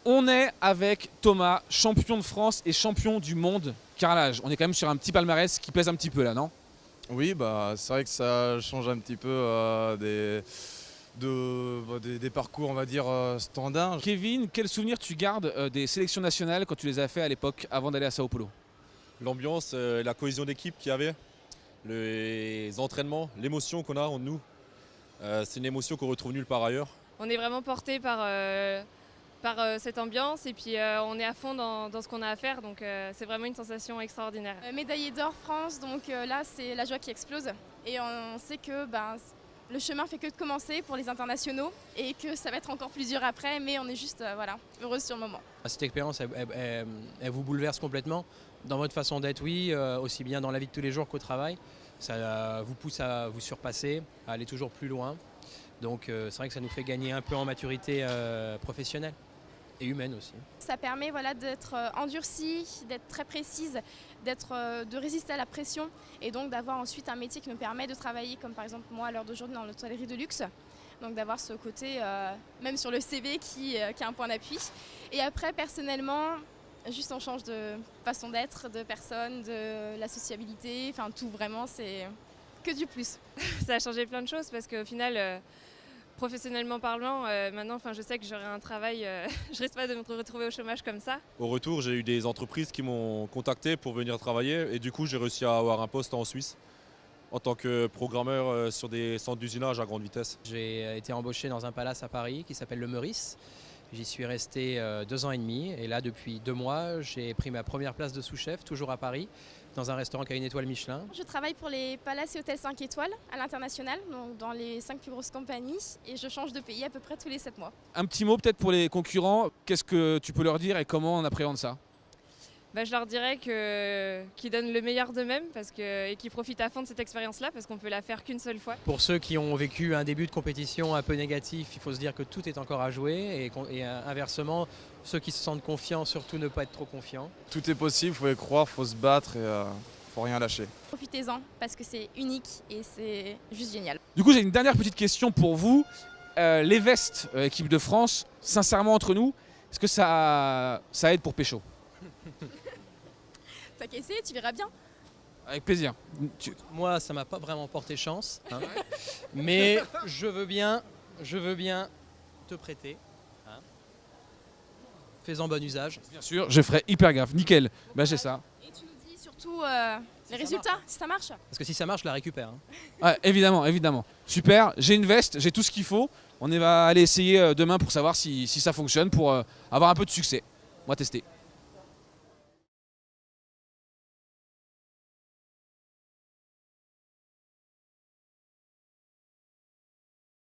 On est avec Thomas, champion de France et champion du monde carrelage. On est quand même sur un petit palmarès qui pèse un petit peu là, non? Oui, bah, c'est vrai que ça change un petit peu des parcours, on va dire, standards. Kevin, quel souvenir tu gardes des sélections nationales quand tu les as fait à l'époque avant d'aller à Sao Paulo? L'ambiance, la cohésion d'équipe qu'il y avait, les entraînements, l'émotion qu'on a en nous, c'est une émotion qu'on retrouve nulle part ailleurs. On est vraiment porté par cette ambiance et puis on est à fond dans ce qu'on a à faire, donc c'est vraiment une sensation extraordinaire. Médaillé d'or France, donc là c'est la joie qui explose et on sait que le chemin fait que de commencer pour les internationaux et que ça va être encore plus dur après, mais on est juste heureuse sur le moment. Cette expérience, elle vous bouleverse complètement dans votre façon d'être, oui, aussi bien dans la vie de tous les jours qu'au travail. Ça vous pousse à vous surpasser, à aller toujours plus loin. Donc c'est vrai que ça nous fait gagner un peu en maturité professionnelle et humaine aussi. Ça permet d'être endurci, d'être très précise, de résister à la pression et donc d'avoir ensuite un métier qui nous permet de travailler comme par exemple moi à l'heure d'aujourd'hui dans l'hôtellerie de luxe. Donc d'avoir ce côté, même sur le CV, qui a un point d'appui. Et après personnellement, juste on change de façon d'être, de personne, de la sociabilité, enfin tout vraiment c'est que du plus. Ça a changé plein de choses parce qu'au final, professionnellement parlant, maintenant je sais que j'aurai un travail, je risque pas de me retrouver au chômage comme ça. Au retour, j'ai eu des entreprises qui m'ont contacté pour venir travailler et du coup j'ai réussi à avoir un poste en Suisse en tant que programmeur sur des centres d'usinage à grande vitesse. J'ai été embauché dans un palace à Paris qui s'appelle le Meurice. J'y suis resté 2 ans et demi et là depuis 2 mois j'ai pris ma première place de sous-chef, toujours à Paris, dans un restaurant qui a une étoile Michelin. Je travaille pour les palaces et hôtels 5 étoiles à l'international, donc dans les 5 plus grosses compagnies et je change de pays à peu près tous les 7 mois. Un petit mot peut-être pour les concurrents, qu'est-ce que tu peux leur dire et comment on appréhende ça? Je leur dirais qu'ils donnent le meilleur d'eux-mêmes et qu'ils profitent à fond de cette expérience-là parce qu'on peut la faire qu'une seule fois. Pour ceux qui ont vécu un début de compétition un peu négatif, il faut se dire que tout est encore à jouer et inversement, ceux qui se sentent confiants, surtout ne pas être trop confiants. Tout est possible, il faut y croire, il faut se battre et faut rien lâcher. Profitez-en parce que c'est unique et c'est juste génial. Du coup, j'ai une dernière petite question pour vous. Les vestes équipe de France, sincèrement entre nous, est-ce que ça aide pour pécho? T'as qu'à essayer, tu verras bien. Avec plaisir. Moi, ça m'a pas vraiment porté chance, hein. Mais je veux bien te prêter. Hein. Fais-en bon usage. Bien sûr, je ferai hyper gaffe. Nickel. J'ai ça. Et tu nous dis surtout les résultats, si ça marche. Parce que si ça marche, je la récupère. Hein. Ouais, évidemment, évidemment. Super, j'ai une veste, j'ai tout ce qu'il faut. On va aller essayer demain pour savoir si ça fonctionne, pour avoir un peu de succès. On va tester.